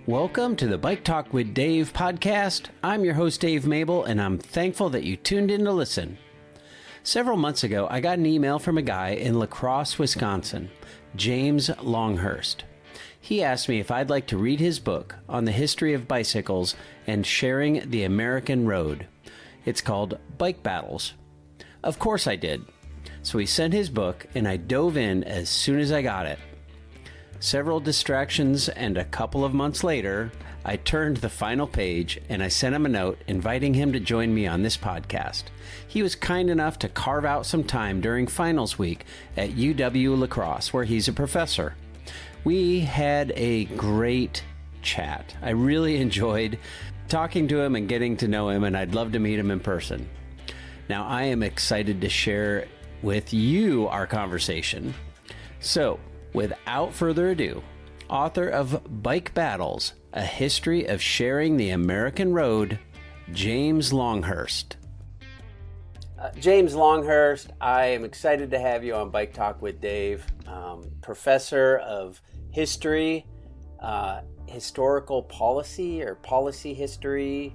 Welcome to the Bike Talk with Dave podcast. I'm your host, Dave Mabel, and I'm thankful that you tuned in to listen. Several months ago, I got an email from a guy in La Crosse, Wisconsin, James Longhurst. He asked me if I'd like to read his book on the history of bicycles and sharing the American road. It's called Bike Battles. Of course I did. So he sent his book, and I dove in as soon as I got it. Several distractions, and a couple of months later, I turned the final page and I sent him a note inviting him to join me on this podcast. He was kind enough to carve out some time during finals week at UW La Crosse, where he's a professor. We had a great chat. I really enjoyed talking to him and getting to know him, and I'd love to meet him in person. Now, I am excited to share with you our conversation. So, without further ado, author of Bike Battles, A History of Sharing the American Road, James Longhurst. James Longhurst, I am excited to have you on Bike Talk with Dave, professor of history, historical policy or policy history.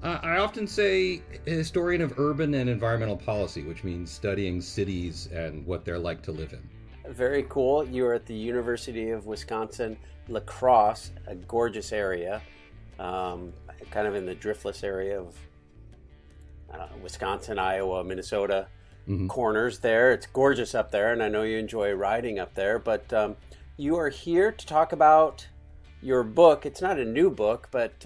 I often say historian of urban and environmental policy, which means studying cities and what they're like to live in. Very cool. You are at the University of Wisconsin, La Crosse, a gorgeous area, kind of in the driftless area of Wisconsin, Iowa, Minnesota corners there. It's gorgeous up there, and I know you enjoy riding up there. But you are here to talk about your book. It's not a new book, but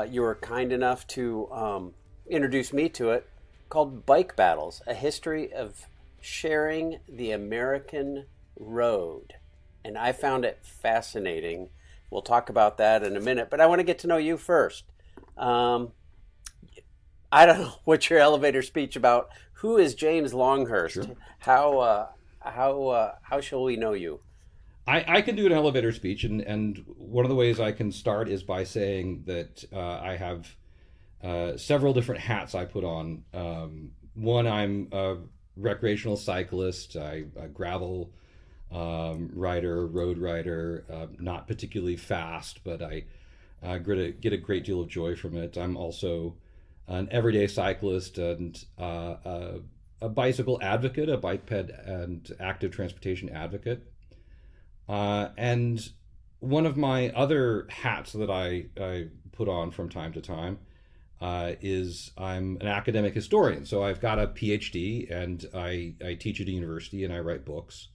you were kind enough to introduce me to it, called Bike Battles, A History of Sharing the American Road. And I found it fascinating. We'll talk about that in a minute, but I want to get to know you first. I don't know what's your elevator speech about. Who is James Longhurst? Sure. How shall we know you? I can do an elevator speech, and one of the ways I can start is by saying that I have several different hats I put on. One, I'm a recreational cyclist, a gravel rider, road rider, not particularly fast, but I get a great deal of joy from it. I'm also an everyday cyclist and a bicycle advocate, a bike ped and active transportation advocate. And one of my other hats that I put on from time to time is I'm an academic historian. So I've got a PhD, and I teach at a university, and I write books.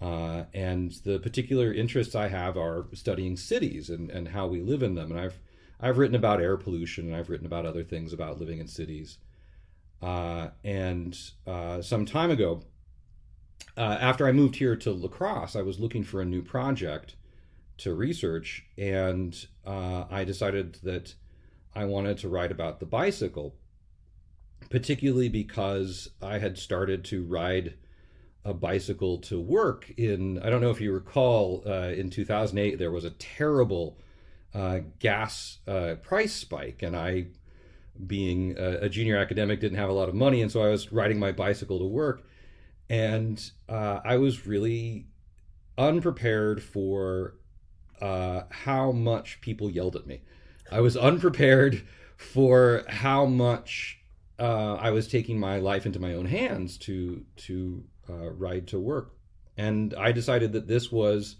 And the particular interests I have are studying cities and how we live in them. And I've written about air pollution, and I've written about other things about living in cities. And some time ago, after I moved here to La Crosse, I was looking for a new project to research, and I decided that I wanted to write about the bicycle, particularly because I had started to ride a bicycle to work I don't know if you recall, in 2008, there was a terrible gas price spike, and I, being a junior academic, didn't have a lot of money, and so I was riding my bicycle to work, and I was really unprepared for how much people yelled at me. I was unprepared for how much I was taking my life into my own hands to ride to work. And I decided that this was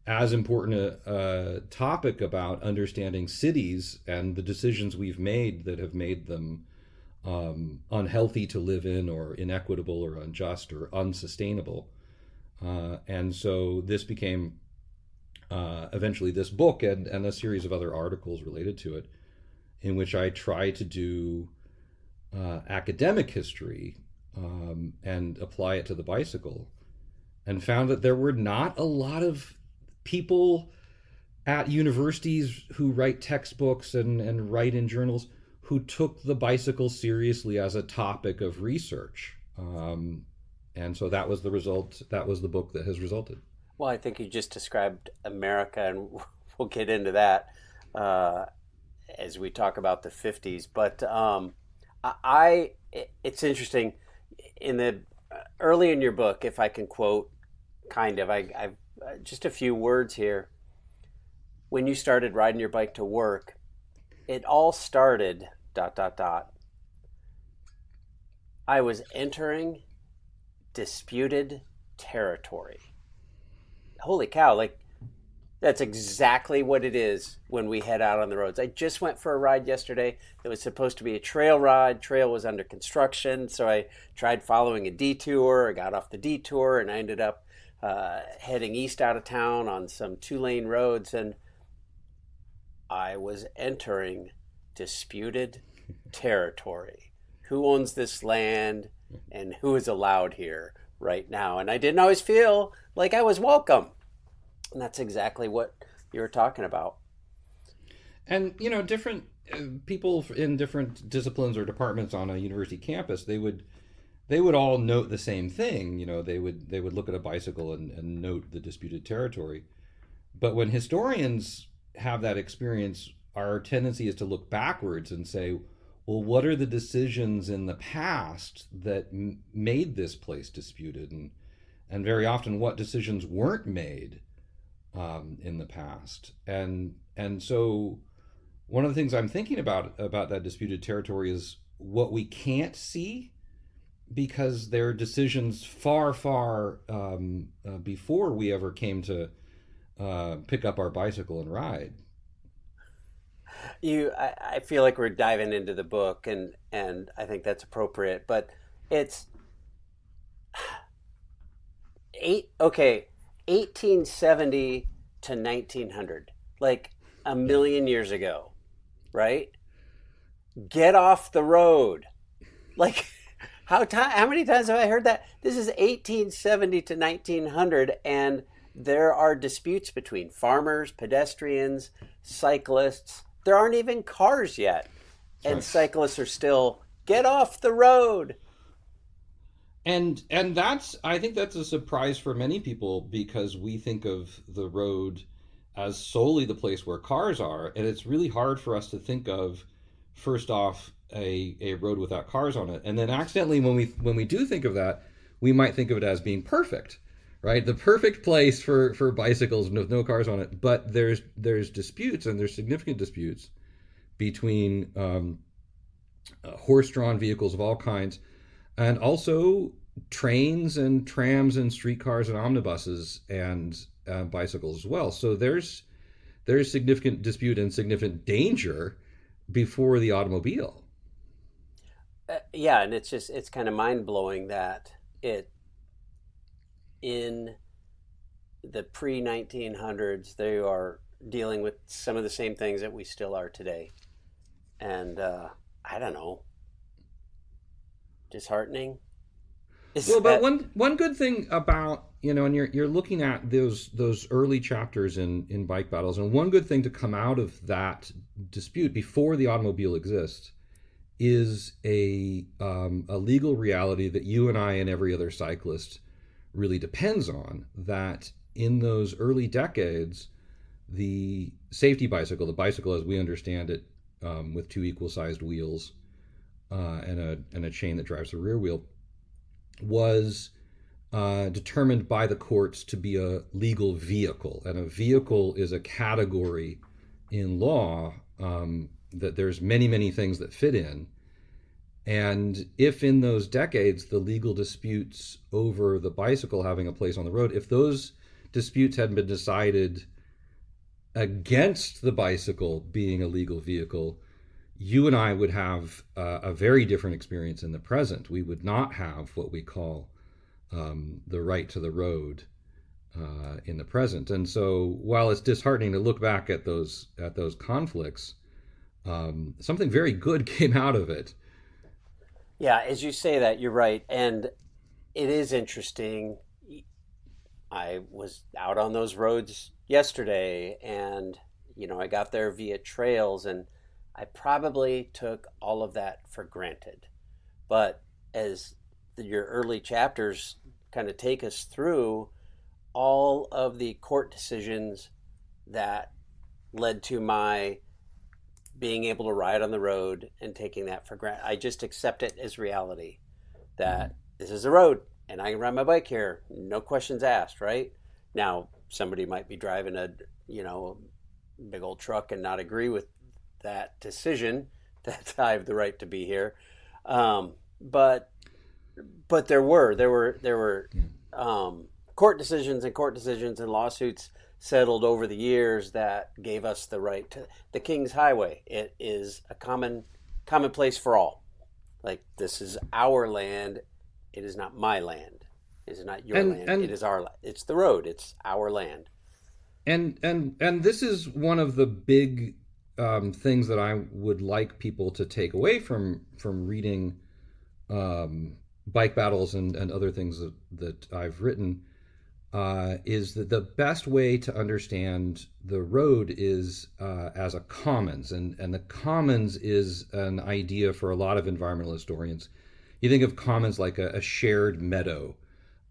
as important a topic about understanding cities and the decisions we've made that have made them unhealthy to live in, or inequitable, or unjust, or unsustainable. And so this became eventually this book and a series of other articles related to it, in which I try to do academic history and apply it to the bicycle, and found that there were not a lot of people at universities who write textbooks and write in journals who took the bicycle seriously as a topic of research. And so that was the result. That was the book that has resulted. Well, I think you just described America, and we'll get into that as we talk about the 50s. But it's interesting. Early in your book, if I can quote, I've just a few words here. when you started riding your bike to work, it all started dot dot dot. I was entering disputed territory. Holy cow, like that's exactly what it is when we head out on the roads. I just went for a ride yesterday. It was supposed to be a trail ride. Trail was under construction, so I tried following a detour. I got off the detour and I ended up heading east out of town on some 2-lane roads, and I was entering disputed territory. Who owns this land and who is allowed here right now? And I didn't always feel like I was welcome. And that's exactly what you were talking about. And different people in different disciplines or departments on a university campus, they would all note the same thing. They would look at a bicycle and note the disputed territory. But when historians have that experience, our tendency is to look backwards and say, well, what are the decisions in the past that made this place disputed, and very often what decisions weren't made in the past, and so one of the things I'm thinking about that disputed territory is what we can't see, because there are decisions far before we ever came to pick up our bicycle and ride. I feel like we're diving into the book, and I think that's appropriate, but it's 1870 to 1900, like a million years ago, right? Get off the road. Like how many times have I heard that? This is 1870 to 1900, and there are disputes between farmers, pedestrians, cyclists. There aren't even cars yet, and cyclists are still, get off the road. And I think that's a surprise for many people, because we think of the road as solely the place where cars are, and it's really hard for us to think of, first off, a road without cars on it, and then accidentally when we do think of that, we might think of it as being perfect, right? The perfect place for bicycles with no cars on it. But there's disputes, and there's significant disputes between horse-drawn vehicles of all kinds, and also trains and trams and streetcars and omnibuses and bicycles as well. So there's significant dispute and significant danger before the automobile. Yeah, and it's kind of mind-blowing that in the pre-1900s, they are dealing with some of the same things that we still are today. And I don't know, disheartening. But one good thing about, and you're looking at those early chapters in Bike Battles, and one good thing to come out of that dispute before the automobile exists is a legal reality that you and I and every other cyclist really depends on. That in those early decades, the safety bicycle, the bicycle as we understand it, with two equal-sized wheels and a chain that drives the rear wheel, was determined by the courts to be a legal vehicle. And a vehicle is a category in law that there's many things that fit in. And if in those decades the legal disputes over the bicycle having a place on the road, if those disputes hadn't been decided against the bicycle being a legal vehicle, you and I would have a very different experience in the present. We would not have what we call the right to the road in the present. And so while it's disheartening to look back at those conflicts, something very good came out of it. Yeah, as you say that, you're right. And it is interesting. I was out on those roads yesterday, and, I got there via trails, and I probably took all of that for granted. But as your early chapters kind of take us through all of the court decisions that led to my being able to ride on the road and taking that for granted, I just accept it as reality that this is a road and I can ride my bike here, no questions asked, right? Now, somebody might be driving a big old truck and not agree with that decision that I have the right to be here. But there were court decisions and lawsuits settled over the years that gave us the right to the King's Highway. It is a commonplace for all. Like, this is our land. It is not my land. It is not your land. It is our. It's the road. It's our land. And this is one of the big things that I would like people to take away from reading Bike Battles and other things that I've written, is that the best way to understand the road is as a commons, and the commons is an idea for a lot of environmental historians. You think of commons like a shared meadow.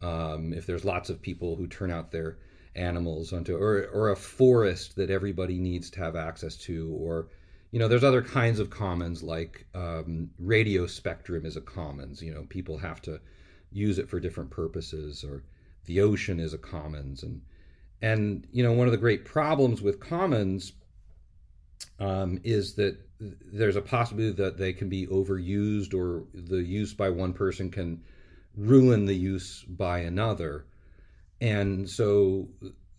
If there's lots of people who turn out their animals onto, or a forest that everybody needs to have access to, or there's other kinds of commons, like radio spectrum is a commons. People have to use it for different purposes, or the ocean is a commons. And one of the great problems with commons is that there's a possibility that they can be overused, or the use by one person can ruin the use by another. And so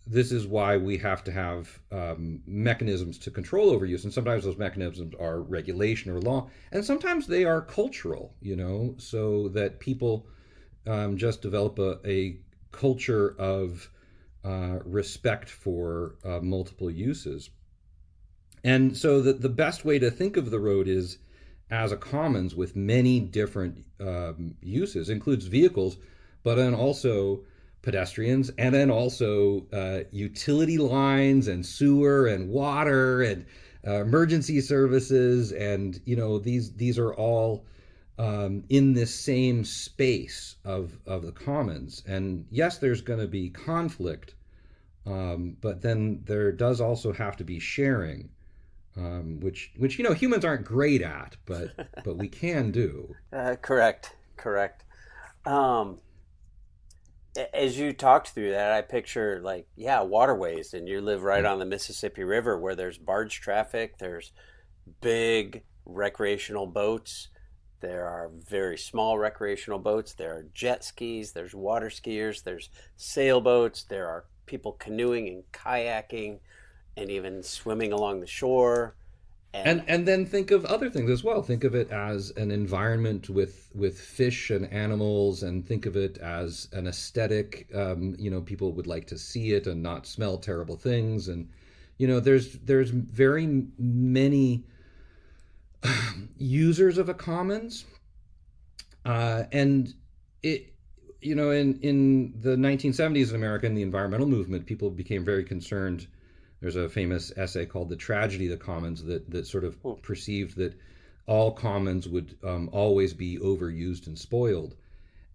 this is why we have to have mechanisms to control overuse. And sometimes those mechanisms are regulation or law, and sometimes they are cultural, so that people just develop a culture of respect for multiple uses. And so the best way to think of the road is as a commons with many different uses. It includes vehicles, but then also pedestrians, and then also utility lines and sewer and water and emergency services. And these are all in this same space of the commons. And yes, there's going to be conflict, but then there does also have to be sharing, which humans aren't great at, but we can do. Correct. As you talked through that, I picture waterways, and you live right on the Mississippi River, where there's barge traffic, there's big recreational boats, there are very small recreational boats, there are jet skis, there's water skiers, there's sailboats, there are people canoeing and kayaking and even swimming along the shore. And then think of other things as well. Think of it as an environment with fish and animals, and think of it as an aesthetic. People would like to see it and not smell terrible things. And there's very many users of a commons, and it in the 1970s in America, in the environmental movement, people became very concerned. There's a famous essay called "The Tragedy of the Commons" that sort of perceived that all commons would always be overused and spoiled.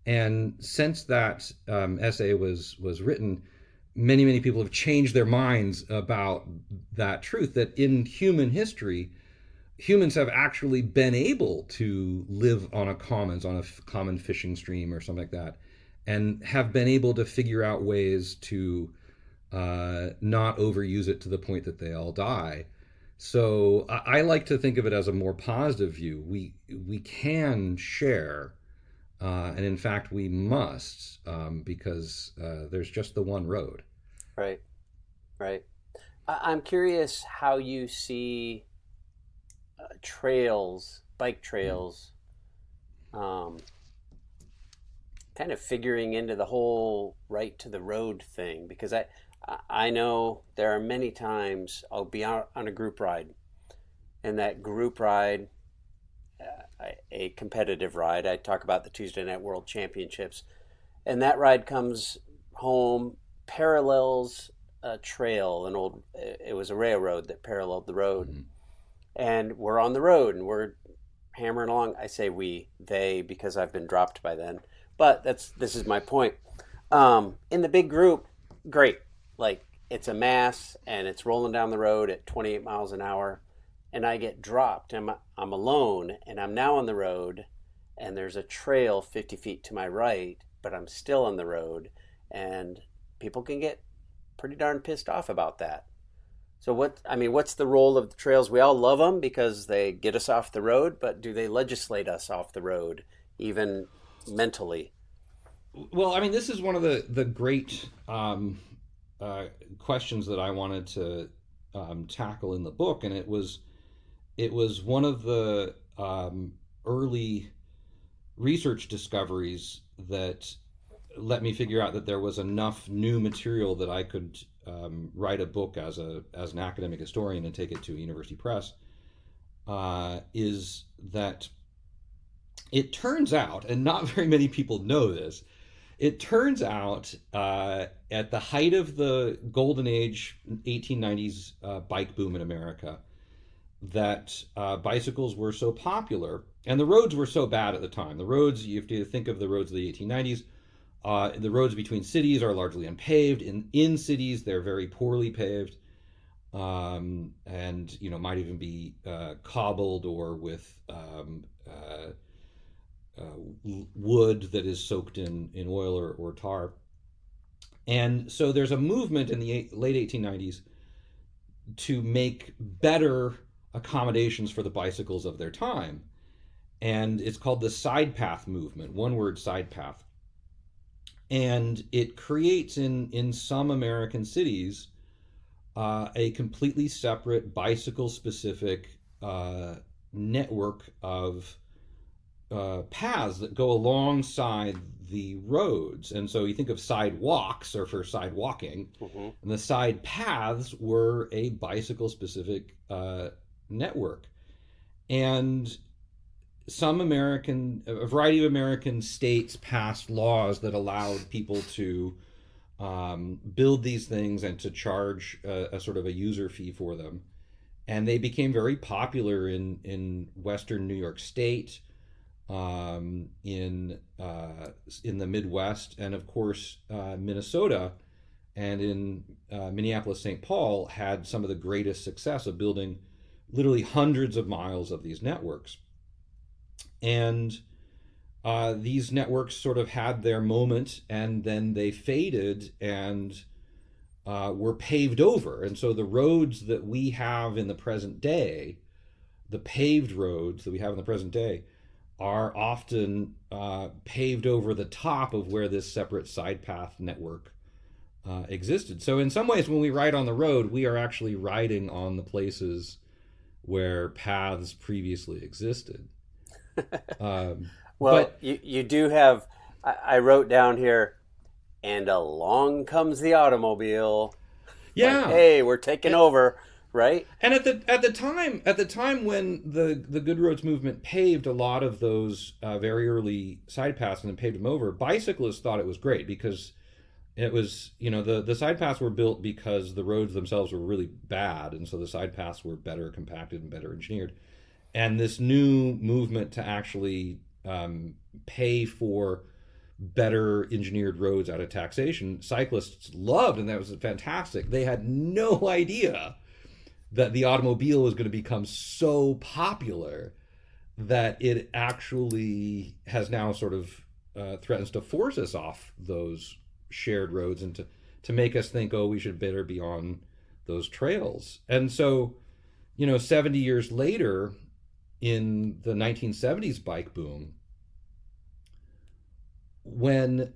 And since that essay was written, many people have changed their minds about that truth, that in human history, humans have actually been able to live on a commons, on a common fishing stream or something like that, and have been able to figure out ways to not overuse it to the point that they all die. So I like to think of it as a more positive view. We can share, and in fact we must, because there's just the one road. Right. I'm curious how you see bike trails, kind of figuring into the whole right to the road thing, because I know there are many times I'll be out on a group ride, and that group ride, a competitive ride, I talk about the Tuesday Night World Championships, and that ride comes home, parallels a trail, it was a railroad that paralleled the road. Mm-hmm. And we're on the road and we're hammering along. I say they, because I've been dropped by then, but this is my point. In the big group, great. Like, it's a mass and it's rolling down the road at 28 miles an hour, and I get dropped. I'm alone, and I'm now on the road, and there's a trail 50 feet to my right, but I'm still on the road, and people can get pretty darn pissed off about that. So what's the role of the trails? We all love them because they get us off the road, but do they legislate us off the road, even mentally? Well, I mean, this is one of the great questions that I wanted to tackle in the book, and it was one of the early research discoveries that let me figure out that there was enough new material that I could write a book as an academic historian and take it to a university press. Is that it turns out, and not very many people know this, it turns out at the height of the golden age 1890s bike boom in America, that bicycles were so popular and the roads were so bad at the time. The roads, you have to think of the roads of the 1890s. The roads between cities are largely unpaved. In cities, they're very poorly paved, and might even be cobbled or with wood that is soaked in oil or tar. And so there's a movement in the late 1890s to make better accommodations for the bicycles of their time. And it's called the side path movement, one word, side path. And it creates in some American cities a completely separate bicycle specific network of paths that go alongside the roads. And so you think of sidewalks or for sidewalking, Mm-hmm. and the side paths were a bicycle specific network. And a variety of American states passed laws that allowed people to build these things and to charge a sort of a user fee for them. And they became very popular in Western New York State, in the Midwest, and of course Minnesota, and in Minneapolis, St. Paul had some of the greatest success of building literally hundreds of miles of these networks. And these networks sort of had their moment, and then they faded and were paved over. And so the roads that we have in the present day, the paved roads that we have in the present day, are often paved over the top of where this separate side path network existed. So in some ways, when we ride on the road, we are actually riding on the places where paths previously existed. Well, But you do have, I wrote down here, and along comes the automobile. yeah, Like, hey, we're taking over, right? and at the time when the Good Roads movement paved a lot of those very early side paths and then paved them over, bicyclists thought it was great because it was, the side paths were built because the roads themselves were really bad, and so the side paths were better compacted and better engineered. And this new movement to actually pay for better engineered roads out of taxation, cyclists loved, and that was fantastic. They had no idea that the automobile was going to become so popular that it actually has now sort of threatens to force us off those shared roads and to make us think, oh, we should better be on those trails. And so, 70 years later, in the 1970s bike boom, when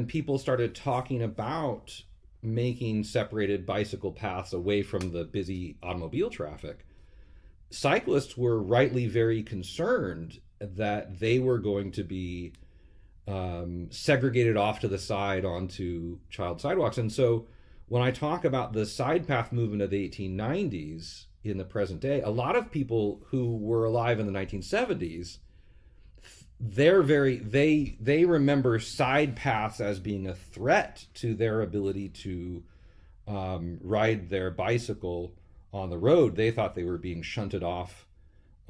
people started talking about making separated bicycle paths away from the busy automobile traffic, cyclists were rightly very concerned that they were going to be segregated off to the side onto child sidewalks. And so when I talk about the side path movement of the 1890s in the present day, a lot of people who were alive in the 1970s, they remember side paths as being a threat to their ability to ride their bicycle on the road. They thought they were being shunted off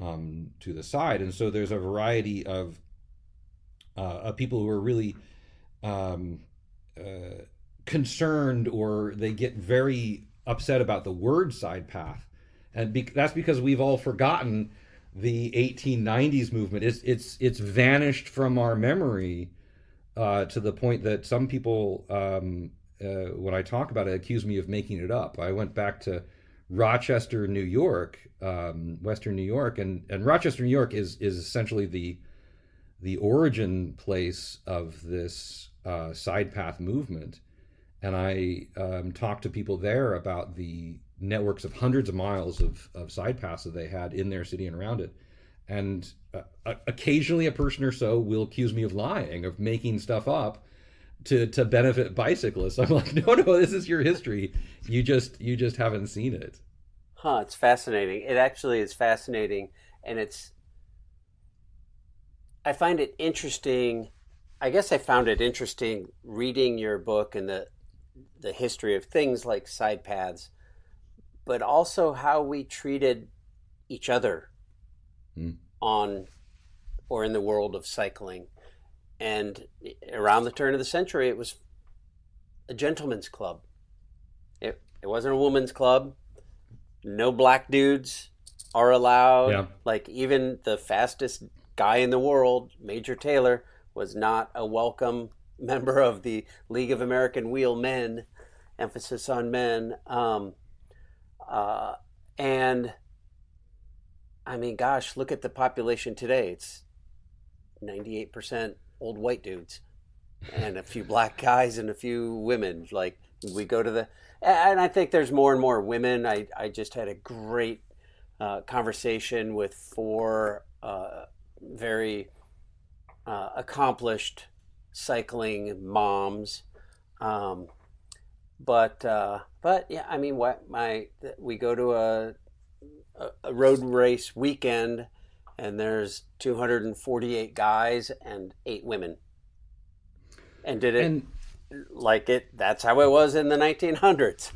to the side. And so there's a variety of people who are really concerned, or they get very upset about the word side path. And that's because we've all forgotten the 1890s movement. It's vanished from our memory to the point that some people when I talk about it, accuse me of making it up. I went back to Rochester, New York, Western New York, and Rochester, New York is essentially the origin place of this side path movement. And I talked to people there about the networks of hundreds of miles of side paths that they had in their city and around it. And occasionally a person or so will accuse me of lying, of making stuff up to benefit bicyclists. I'm like, no, this is your history. You just haven't seen it. Huh, it's fascinating. It actually is fascinating. And I find it interesting. I guess I found it interesting reading your book and the history of things like side paths, but also how we treated each other on or in the world of cycling. And around the turn of the century, it was a gentleman's club. It wasn't a woman's club. No black dudes are allowed. Yeah. Like even the fastest guy in the world, Major Taylor, was not a welcome member of the League of American Wheelmen, emphasis on men. And I mean, gosh, look at the population today. It's 98% old white dudes and a few black guys and a few women. Like we go to and I think there's more and more women. I just had a great conversation with 4 very accomplished cycling moms. But yeah, I mean, we go to a road race weekend and there's 248 guys and 8 women. And that's how it was in the 1900s.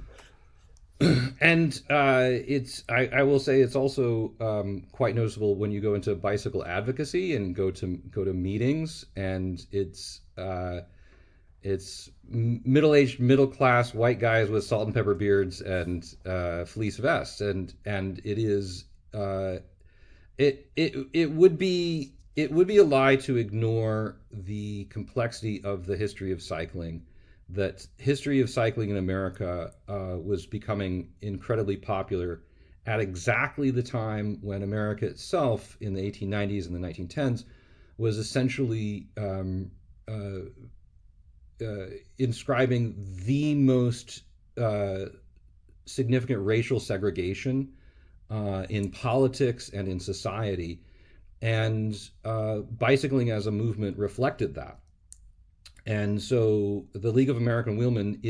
And I will say it's also quite noticeable when you go into bicycle advocacy and go to meetings, and it's middle-aged, middle-class white guys with salt and pepper beards and fleece vests, and it is it would be a lie to ignore the complexity of the history of cycling. That history of cycling in America was becoming incredibly popular at exactly the time when America itself, in the 1890s and the 1910s, was essentially inscribing the most significant racial segregation in politics and in society. And bicycling as a movement reflected that. And so the League of American Wheelmen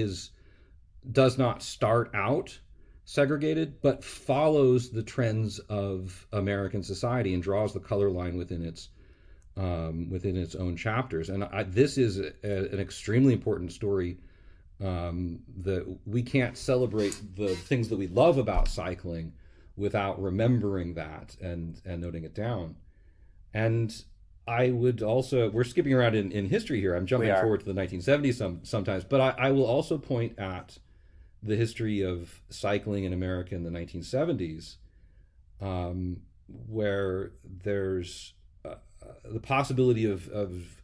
does not start out segregated, but follows the trends of American society and draws the color line within its own chapters. And this is an extremely important story, that we can't celebrate the things that we love about cycling without remembering that and noting it down. And I would also, we're skipping around in history here. I'm jumping forward to the 1970s sometimes, but I will also point at the history of cycling in America in the 1970s, where there's the possibility of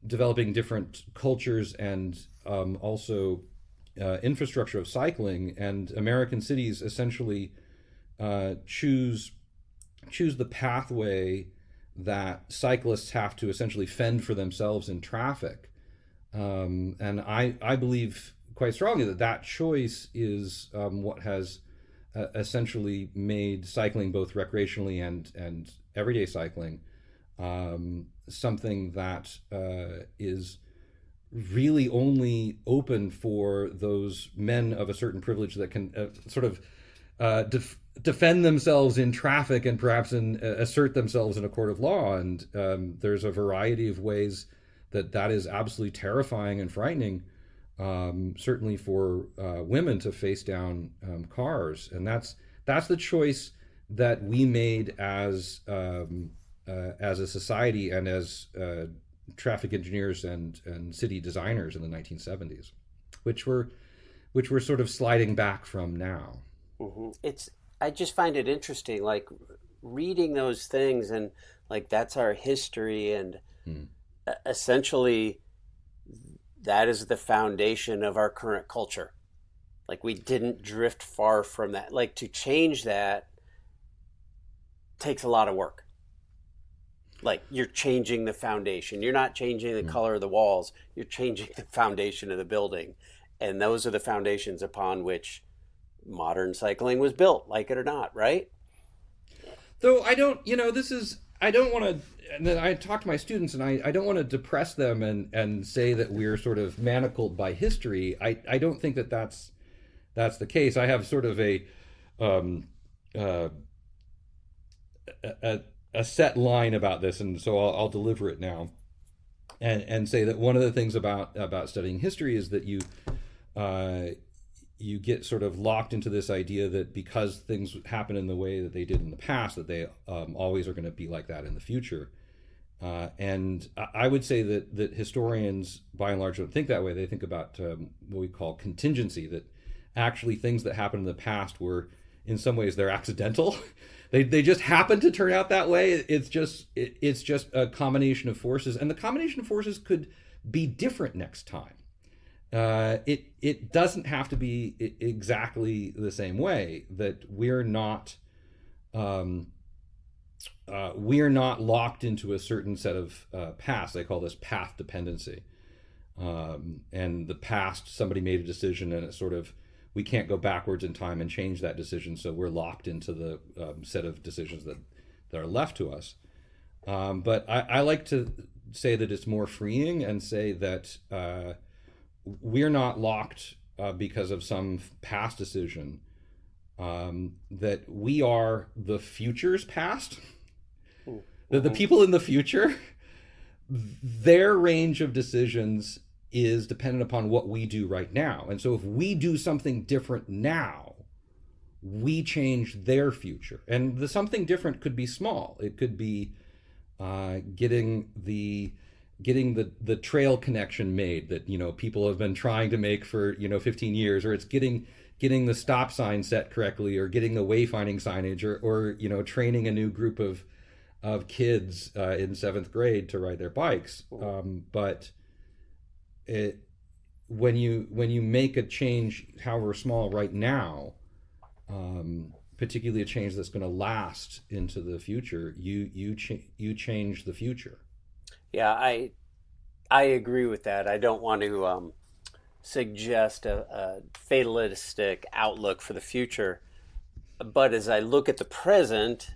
developing different cultures and also infrastructure of cycling, and American cities essentially choose the pathway that cyclists have to essentially fend for themselves in traffic. And I believe quite strongly that choice is what has essentially made cycling, both recreationally and everyday cycling, something that is really only open for those men of a certain privilege that can sort of defend themselves in traffic and perhaps assert themselves in a court of law. And there's a variety of ways that is absolutely terrifying and frightening, certainly for women to face down cars. And that's the choice that we made as a society and as traffic engineers and city designers in the 1970s, which we're sort of sliding back from now. Mm-hmm. I just find it interesting, like reading those things, and like that's our history, and essentially that is the foundation of our current culture. Like, we didn't drift far from that. Like, to change that takes a lot of work. Like, you're changing the foundation. You're not changing the color of the walls. You're changing the foundation of the building. And those are the foundations upon which modern cycling was built, like it or not, right? Though I don't, I don't want to, and then I talk to my students, and I don't want to depress them and say that we're sort of manacled by history. I don't think that that's the case. I have sort of um, uh, a set line about this, and so I'll deliver it now, and say that one of the things about studying history is that you get sort of locked into this idea that because things happen in the way that they did in the past, that they always are going to be like that in the future. And I would say that historians, by and large, don't think that way. They think about what we call contingency, that actually things that happened in the past were, in some ways, they're accidental. They just happen to turn out that way. It's just a combination of forces, and the combination of forces could be different next time. It doesn't have to be exactly the same way. That we're not locked into a certain set of paths. They call this path dependency. And the past, somebody made a decision, and it's sort of, we can't go backwards in time and change that decision, so we're locked into the set of decisions that are left to us. But I like to say that it's more freeing, and say that we're not locked because of some past decision, that we are the future's past. That the people in the future, their range of decisions is dependent upon what we do right now. And so if we do something different now, we change their future. And the something different could be small. It could be getting the trail connection made that people have been trying to make for 15 years, or it's getting the stop sign set correctly, or getting the wayfinding signage, or training a new group of kids in 7th grade to ride their bikes. But when you make a change, however small, right now, particularly a change that's going to last into the future, you change the future. Yeah, I agree with that. I don't want to suggest a fatalistic outlook for the future, but as I look at the present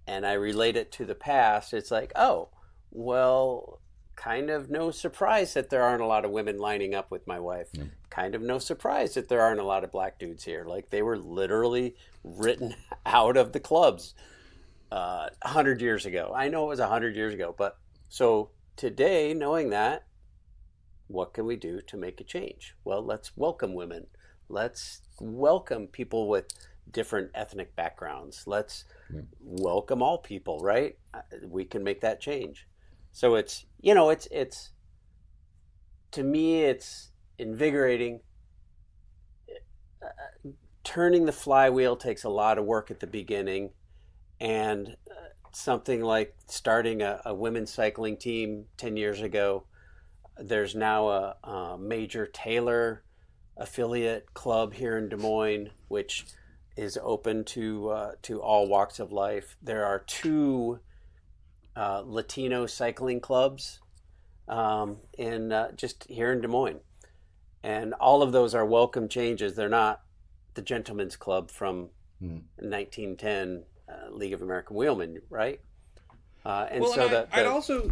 and I relate it to the past, it's like, oh, well, kind of no surprise that there aren't a lot of women lining up with my wife. Yeah. Kind of no surprise that there aren't a lot of black dudes here. Like, they were literally written out of the clubs 100 years ago. I know it was 100 years ago, but so today, knowing that, what can we do to make a change? Well, let's welcome women. Let's welcome people with different ethnic backgrounds. Let's welcome all people, right? We can make that change. So it's to me, it's invigorating. Turning the flywheel takes a lot of work at the beginning, and something like starting a women's cycling team 10 years ago, there's now a major Taylor affiliate club here in Des Moines, which is open to all walks of life. There are 2 Latino cycling clubs in just here in Des Moines, and all of those are welcome changes. They're not the Gentlemen's Club from 1910 League of American Wheelmen, right? And well, so I'd also,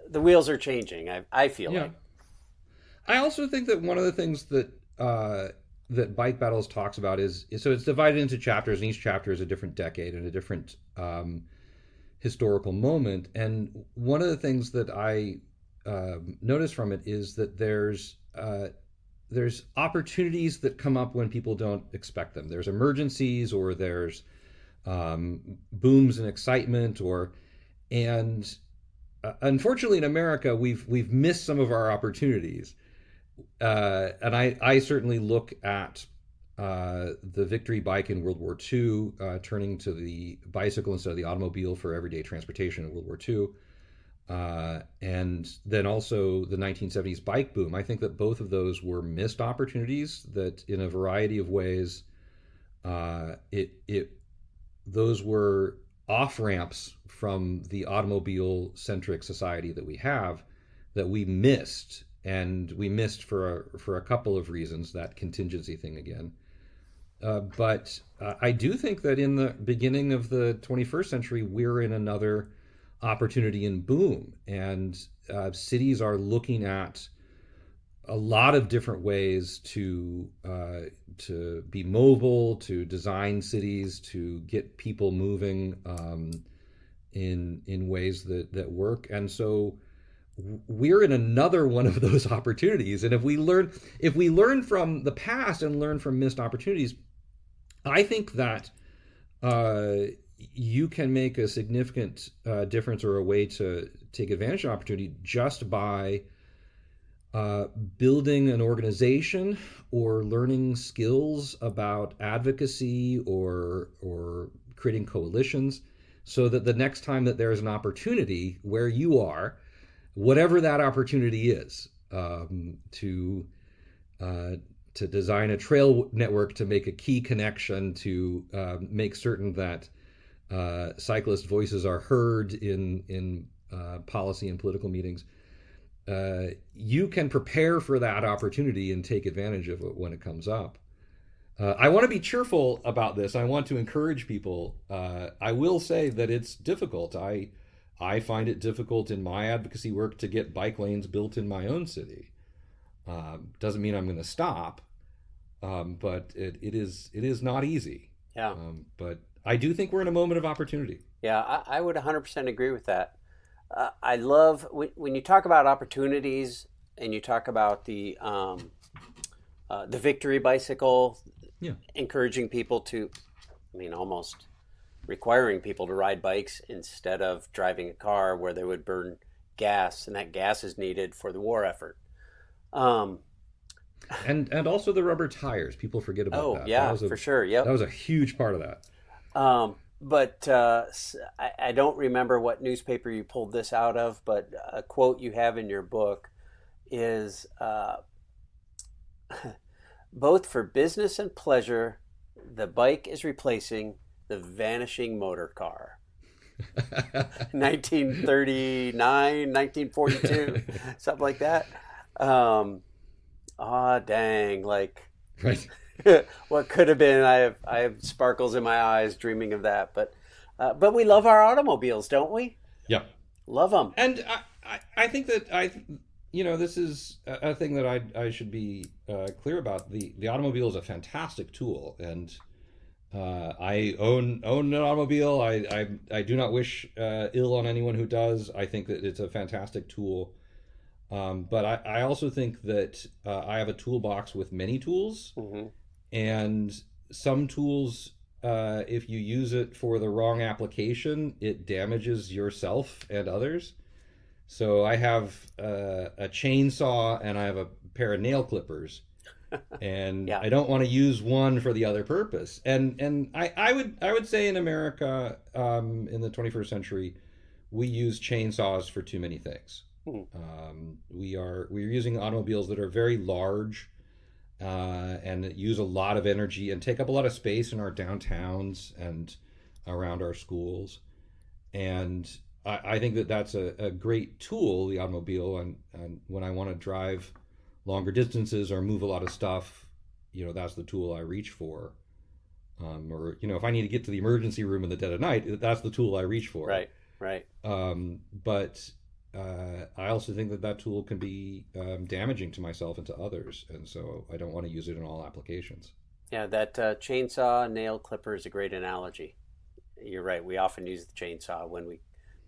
the wheels are changing. I feel like. I also think that one of the things that that Bike Battles talks about is so it's divided into chapters, and each chapter is a different decade and a different historical moment. And one of the things that I notice from it is that there's opportunities that come up when people don't expect them. There's emergencies, or there's booms and excitement, and unfortunately in America we've missed some of our opportunities. And I certainly look at the Victory bike in World War II, turning to the bicycle instead of the automobile for everyday transportation in World War II. and then also the 1970s bike boom. I think that both of those were missed opportunities that, in a variety of ways, it those were off ramps from the automobile centric society that we have that we missed, and we missed for a couple of reasons. That contingency thing again. But I do think that in the beginning of the 21st century, we're in another opportunity and boom, and cities are looking at a lot of different ways to be mobile, to design cities, to get people moving in ways that work. And so we're in another one of those opportunities. And if we learn from the past and learn from missed opportunities, I think that you can make a significant difference, or a way to take advantage of opportunity, just by building an organization or learning skills about advocacy, or creating coalitions, so that the next time that there's an opportunity where you are, whatever that opportunity is, to design a trail network, to make a key connection, to make certain that cyclist voices are heard in policy and political meetings, you can prepare for that opportunity and take advantage of it when it comes up. I want to be cheerful about this. I want to encourage people. I will say that it's difficult. I find it difficult in my advocacy work to get bike lanes built in my own city. Doesn't mean I'm going to stop, but it is not easy. Yeah. But I do think we're in a moment of opportunity. Yeah, I would 100% agree with that. I love when you talk about opportunities, and you talk about the victory bicycle, Yeah. encouraging people to, almost requiring people to ride bikes instead of driving a car where they would burn gas, and that gas is needed for the war effort. And also the rubber tires. People forget about that. Yeah, that for sure. Yep. That was a huge part of that. But I don't remember what newspaper you pulled this out of, but a quote you have in your book is, both for business and pleasure, the bike is replacing the vanishing motor car. 1939, 1942, something like that. Dang, like... Right. What could have been. I have sparkles in my eyes dreaming of that. But we love our automobiles, don't we? Yeah. Love them. And I think that this is a thing that I should be clear about. The automobile is a fantastic tool, and I own an automobile. I do not wish ill on anyone who does. I think that it's a fantastic tool. But I also think that I have a toolbox with many tools. Mm-hmm. And some tools, if you use it for the wrong application, it damages yourself and others. So I have a chainsaw, and I have a pair of nail clippers, and yeah. I don't want to use one for the other purpose. And I would say in America, in the 21st century, we use chainsaws for too many things. We're using automobiles that are very large, and use a lot of energy and take up a lot of space in our downtowns and around our schools. And I think that that's a great tool, the automobile. And when I want to drive longer distances or move a lot of stuff, that's the tool I reach for. Or if I need to get to the emergency room in the dead of night, that's the tool I reach for. Right. But I also think that tool can be damaging to myself and to others, and so I don't want to use it in all applications. Yeah, that chainsaw nail clipper is a great analogy. You're right. We often use the chainsaw when we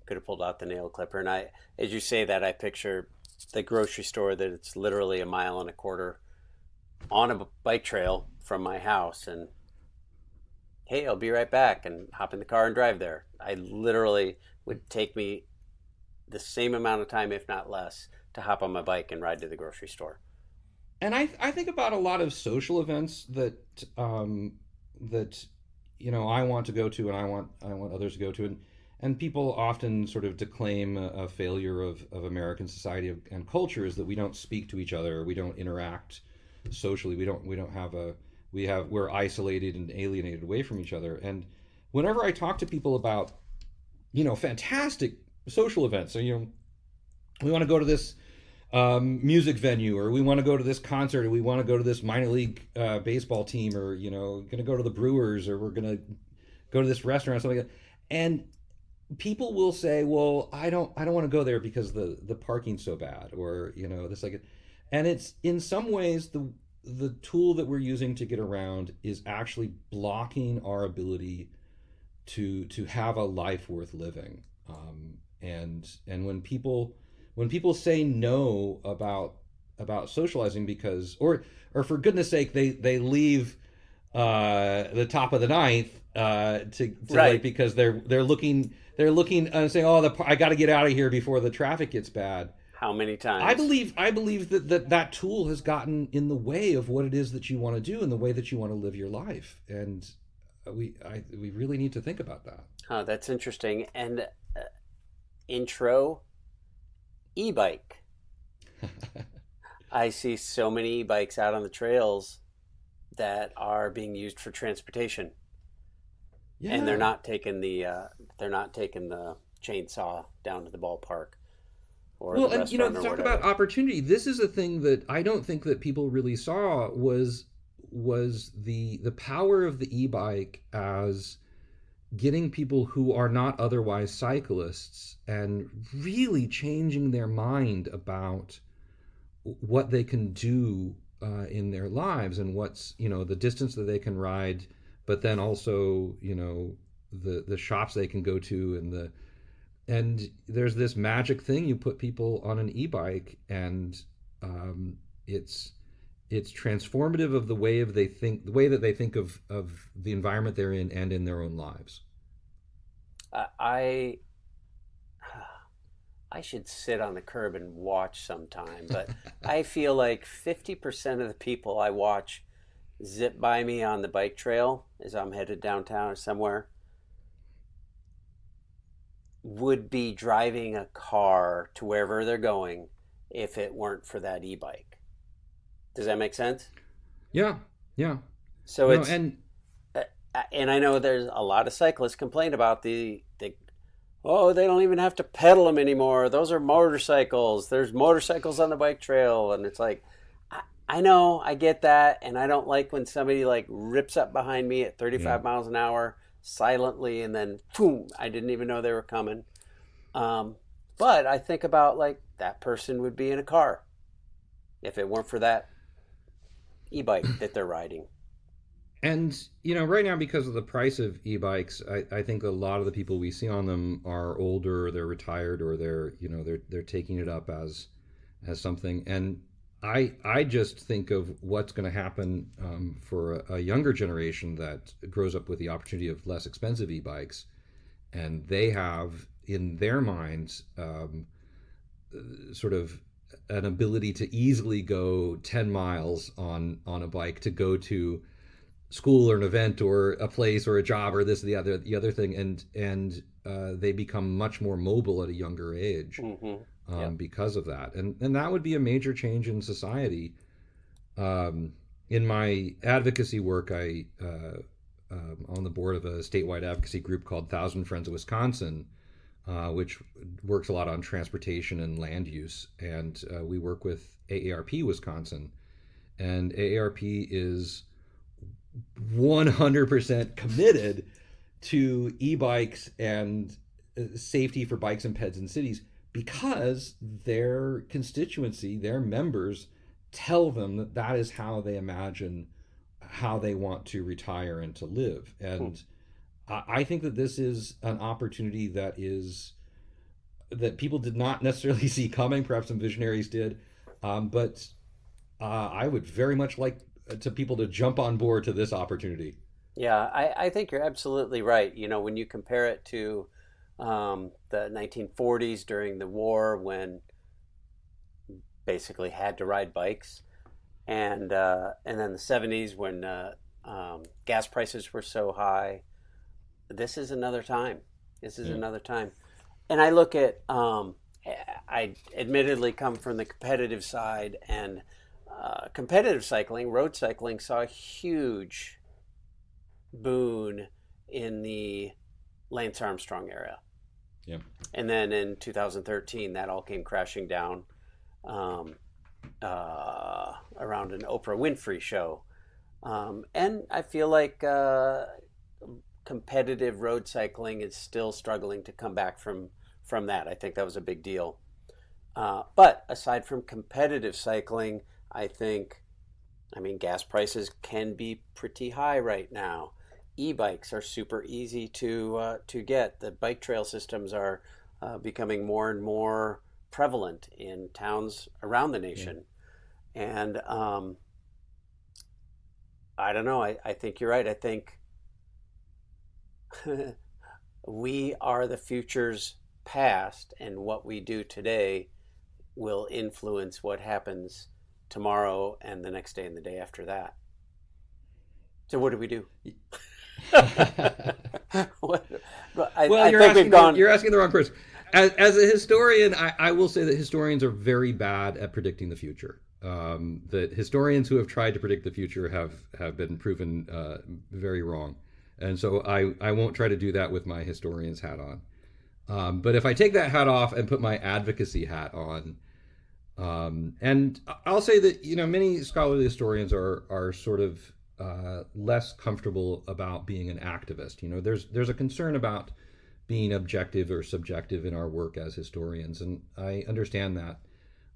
could have pulled out the nail clipper. And as you say that, I picture the grocery store that it's literally 1.25 miles on a bike trail from my house, and hey, I'll be right back, and hop in the car and drive there. I literally would take me the same amount of time, if not less, to hop on my bike and ride to the grocery store. And I think about a lot of social events that I want to go to, and I want others to go to, and people often sort of declaim a failure of American society and culture is that we don't speak to each other, we don't interact socially, we're isolated and alienated away from each other. And whenever I talk to people about, fantastic social events, so we want to go to this music venue, or we want to go to this concert, or we want to go to this minor league baseball team, or going to go to the Brewers, or we're going to go to this restaurant or something like that. And people will say, well, I don't want to go there because the parking's so bad, or this like it. And it's in some ways the tool that we're using to get around is actually blocking our ability to have a life worth living. And when people say no about socializing because or for goodness sake they leave the top of the ninth to right. like, because they're looking and saying, oh, I got to get out of here before the traffic gets bad. How many times? I believe that tool has gotten in the way of what it is that you want to do and the way that you want to live your life, and we really need to think about that. Oh, that's interesting. And intro, e-bike. I see so many e-bikes out on the trails that are being used for transportation. Yeah. And they're not taking the chainsaw down to the ballpark. Well, and talk about opportunity. This is a thing that I don't think that people really saw was the power of the e-bike as getting people who are not otherwise cyclists and really changing their mind about what they can do in their lives, and what's the distance that they can ride, but then also the shops they can go to, and there's this magic thing. You put people on an e-bike, and it's transformative of the way that they think of the environment they're in and in their own lives. I should sit on the curb and watch sometime, but I feel like 50% of the people I watch zip by me on the bike trail as I'm headed downtown or somewhere would be driving a car to wherever they're going if it weren't for that e-bike. Does that make sense? Yeah. So and I know there's a lot of cyclists complain about they don't even have to pedal them anymore. Those are motorcycles. There's motorcycles on the bike trail, and it's like, I know, I get that, and I don't like when somebody like rips up behind me at 35 miles an hour silently, and then boom, I didn't even know they were coming. But I think about like that person would be in a car if it weren't for that e-bike that they're riding. And right now, because of the price of e-bikes, I think a lot of the people we see on them are older, or they're retired, or they're taking it up as something. And I just think of what's going to happen for a younger generation that grows up with the opportunity of less expensive e-bikes, and they have in their minds sort of an ability to easily go 10 miles on a bike to go to school or an event or a place or a job or this or the other thing, and they become much more mobile at a younger age. Because of that, and that would be a major change in society. In my advocacy work, I on the board of a statewide advocacy group called Thousand Friends of Wisconsin, which works a lot on transportation and land use, and we work with AARP Wisconsin, and AARP is 100% committed to e-bikes and safety for bikes and peds in cities, because their constituency, their members, tell them that is how they imagine how they want to retire and to live. And I think that this is an opportunity that people did not necessarily see coming. Perhaps some visionaries did, but I would very much like to people to jump on board to this opportunity. Yeah, I think you're absolutely right. When you compare it to the 1940s during the war, when basically had to ride bikes, and then the 70s when gas prices were so high. This is another time. This is another time. And I look at, I admittedly come from the competitive side, and competitive cycling, road cycling, saw a huge boon in the Lance Armstrong era. Yeah. And then in 2013, that all came crashing down around an Oprah Winfrey show. And I feel like competitive road cycling is still struggling to come back from that. I think that was a big deal. But aside from competitive cycling, I mean, gas prices can be pretty high right now. E-bikes are super easy to get. The bike trail systems are becoming more and more prevalent in towns around the nation. Yeah. And I don't know. I think you're right. I think we are the future's past, and what we do today will influence what happens tomorrow and the next day and the day after that. So what do we do? You're asking the wrong person. As a historian, I will say that historians are very bad at predicting the future. That historians who have tried to predict the future have been proven very wrong. And so I won't try to do that with my historian's hat on. But if I take that hat off and put my advocacy hat on, and I'll say that, many scholarly historians are sort of less comfortable about being an activist. There's a concern about being objective or subjective in our work as historians, and I understand that.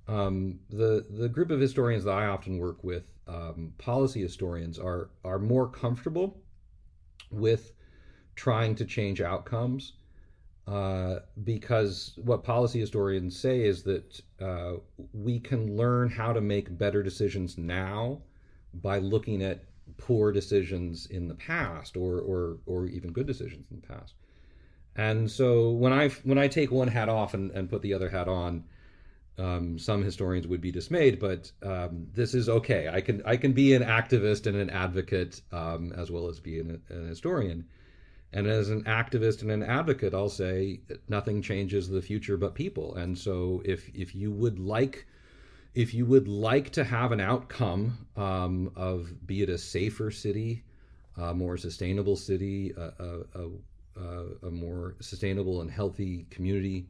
The group of historians that I often work with, policy historians, are more comfortable with trying to change outcomes, because what policy historians say is that we can learn how to make better decisions now by looking at poor decisions in the past, or even good decisions in the past. And so when I take one hat off and put the other hat on, some historians would be dismayed, but this is okay. I can be an activist and an advocate, as well as be an historian. And as an activist and an advocate, I'll say nothing changes the future but people. And so if you would like to have an outcome of, be it a safer city, a more sustainable city, a more sustainable and healthy community,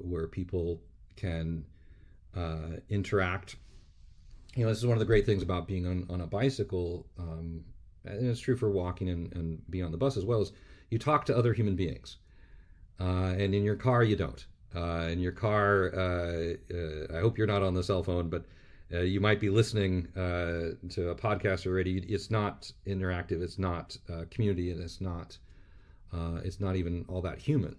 where people can interact. This is one of the great things about being on a bicycle, and it's true for walking and being on the bus as well, is you talk to other human beings. And in your car, you don't. In your car, I hope you're not on the cell phone, but you might be listening to a podcast already. It's not interactive. It's not community, and it's not even all that human.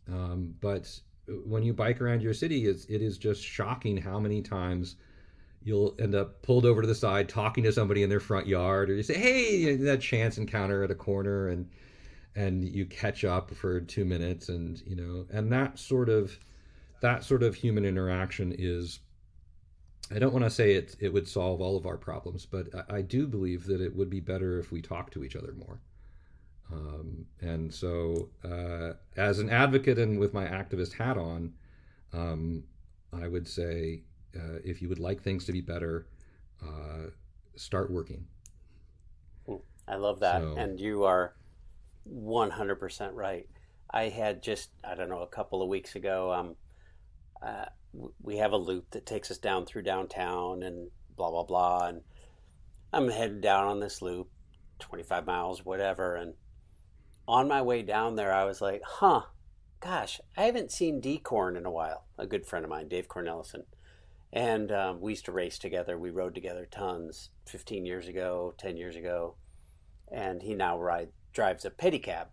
But when you bike around your city, it is just shocking how many times you'll end up pulled over to the side talking to somebody in their front yard, or you say, hey, that chance encounter at a corner, and you catch up for 2 minutes, and and that sort of human interaction is, I don't want to say it would solve all of our problems, but I do believe that it would be better if we talk to each other more. And so as an advocate and with my activist hat on, I would say, if you would like things to be better, start working. I love that. And you are 100% right. I had just, a couple of weeks ago, we have a loop that takes us down through downtown and blah, blah, blah. And I'm headed down on this loop, 25 miles, whatever. And on my way down there, I was like, gosh, I haven't seen D-Corn in a while. A good friend of mine, Dave Cornelison. And we used to race together. We rode together tons 15 years ago, 10 years ago. And he now drives a pedicab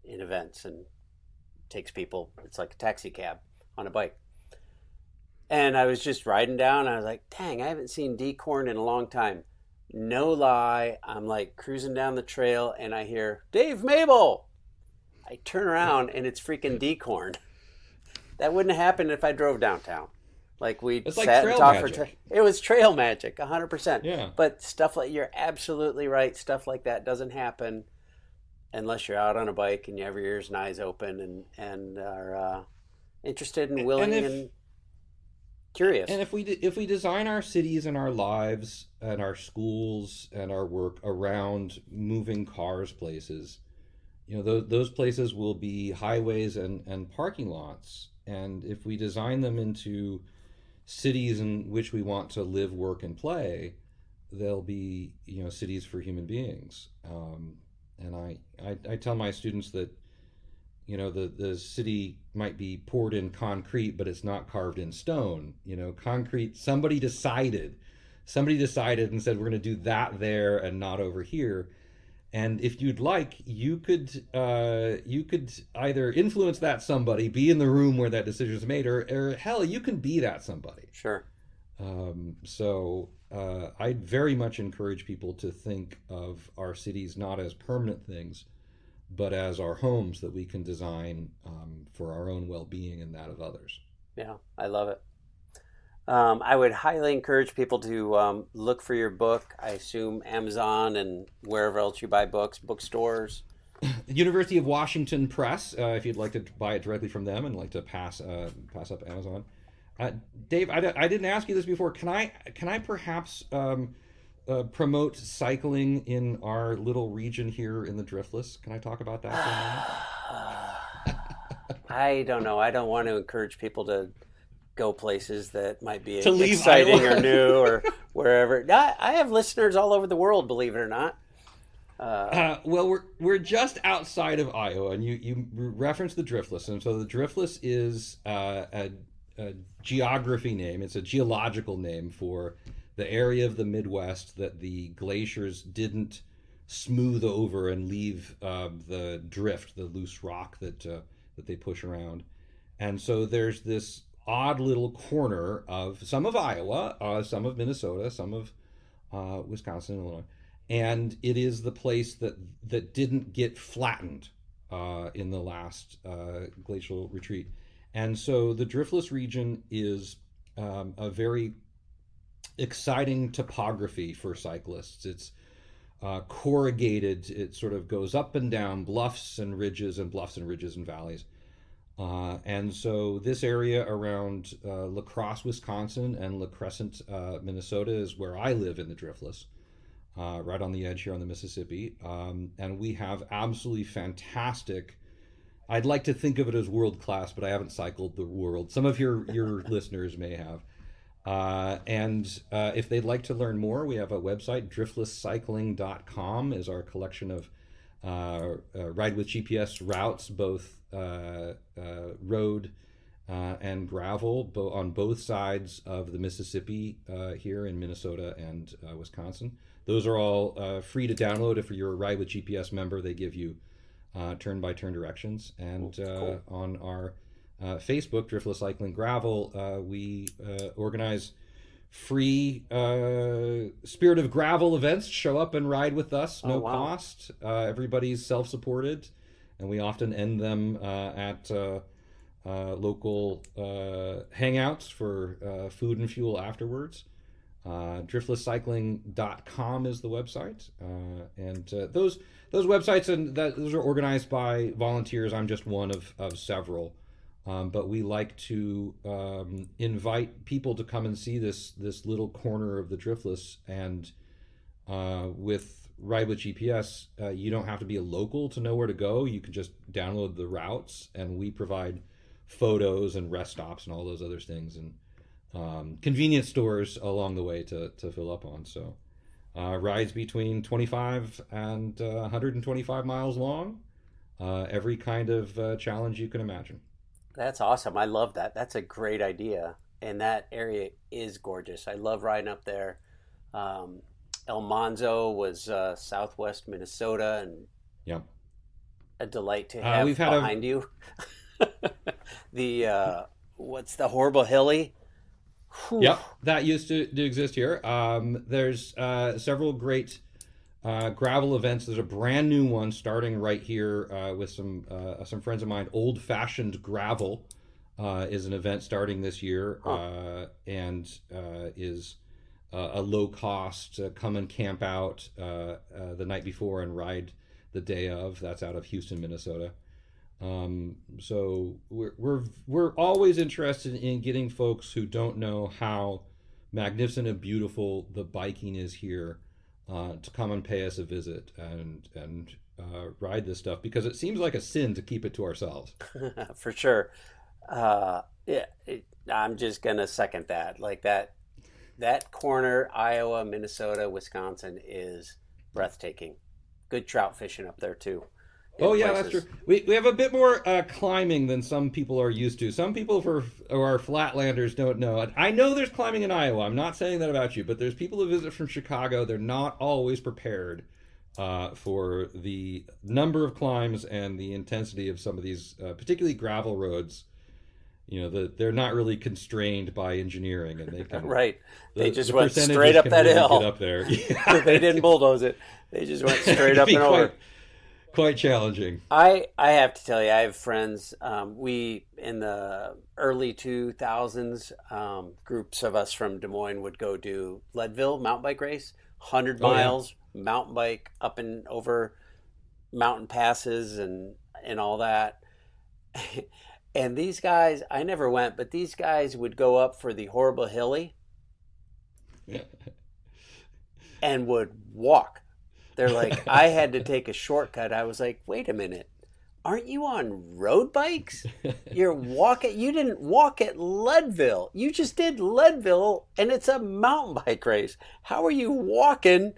in events and takes people. It's like a taxi cab on a bike. And I was just riding down. And I was like, dang, I haven't seen D-Corn in a long time. No lie. I'm like cruising down the trail and I hear, Dave Mabel. I turn around and it's freaking D-Corn. That wouldn't have happened if I drove downtown. Like we sat and talked for it was trail magic, 100%. Yeah. But stuff like, you're absolutely right. Stuff like that doesn't happen unless you're out on a bike and you have your ears and eyes open and are interested and And willing if and curious. and if we design our cities and our lives and our schools and our work around moving cars places, those places will be highways and parking lots. And if we design them into cities in which we want to live, work, and play, they'll be cities for human beings. And I tell my students that the city might be poured in concrete, but it's not carved in stone. Concrete, somebody decided and said we're going to do that there and not over here. And if you'd like, you could either influence that somebody, be in the room where that decision is made, or hell, you can be that somebody. Sure. So I very much encourage people to think of our cities not as permanent things, but as our homes that we can design for our own well-being and that of others. Yeah, I love it. I would highly encourage people to look for your book. I assume Amazon and wherever else you buy books, bookstores. University of Washington Press, if you'd like to buy it directly from them and like to pass up Amazon. Dave, I didn't ask you this before. Can I perhaps promote cycling in our little region here in the Driftless? Can I talk about that for a moment? I don't know. I don't want to encourage people to go places that might be To leave exciting Iowa. or new or wherever. I have listeners all over the world, believe it or not. Well, we're just outside of Iowa, and you referenced the Driftless, and so the Driftless is a geography name. It's a geological name for the area of the Midwest that the glaciers didn't smooth over and leave the drift, the loose rock that they push around. And so there's this odd little corner of some of Iowa, some of Minnesota, some of Wisconsin, Illinois, and it is the place that didn't get flattened in the last glacial retreat. And so the Driftless region is a very exciting topography for cyclists. It's corrugated. It sort of goes up and down bluffs and ridges and valleys. And so this area around La Crosse, Wisconsin, and La Crescent, Minnesota, is where I live in the Driftless, right on the edge here on the Mississippi. And we have absolutely fantastic. I'd like to think of it as world class, but I haven't cycled the world. Some of your listeners may have. And if they'd like to learn more, we have a website, driftlesscycling.com is our collection of ride with GPS routes, both road and gravel on both sides of the Mississippi here in Minnesota and Wisconsin. Those are all free to download. If you're a Ride with GPS member, they give you turn-by-turn directions. And Cool. On our Facebook, Driftless Cycling Gravel, we organize free Spirit of Gravel events. Show up and ride with us, no wow. cost. Everybody's self-supported, and we often end them at local hangouts for food and fuel afterwards. Driftlesscycling.com is the website, and those websites and those are organized by volunteers. I'm just one of several. But we like to invite people to come and see this little corner of the Driftless. And with Ride with GPS, you don't have to be a local to know where to go. You can just download the routes, and we provide photos and rest stops and all those other things, and convenience stores along the way to fill up on. So rides between 25 and 125 miles long, every kind of challenge you can imagine. That's awesome. I love that. That's a great idea. And that area is gorgeous. I love riding up there. El Monzo was southwest Minnesota, and Yeah. a delight to have We've had behind you. The what's the Horrible Hilly? Whew. Yep, that used to exist here. There's several great gravel events. There's a brand new one starting right here with some friends of mine. Old Fashioned Gravel is an event starting this year, and is a low cost come and camp out the night before and ride the day of. That's out of Houston, Minnesota. So we're always interested in getting folks who don't know how magnificent and beautiful the biking is here to come and pay us a visit and ride this stuff, because it seems like a sin to keep it to ourselves. For sure. Yeah, I'm just gonna second that. Like that corner, Iowa, Minnesota, Wisconsin, is breathtaking. Good trout fishing up there too. Oh yeah, places. That's true. We have a bit more climbing than some people are used to. Some people who are flatlanders don't know. I know there's climbing in Iowa. I'm not saying that about you, but there's people who visit from Chicago. They're not always prepared for the number of climbs and the intensity of some of these, particularly gravel roads. They're not really constrained by engineering, and they can right. They just went straight up that hill. Get up there. Yeah. They didn't bulldoze it. They just went straight up and over. Quite challenging. I have to tell you, I have friends. We in the early 2000s, groups of us from Des Moines would go do Leadville mountain bike race, 100 miles mountain bike up and over mountain passes and all that. And these guys, I never went, but these guys would go up for the Horrible Hilly and would walk. They're like, I had to take a shortcut. I was like, wait a minute. Aren't you on road bikes? You didn't walk at Leadville. You just did Leadville, and it's a mountain bike race. How are you walking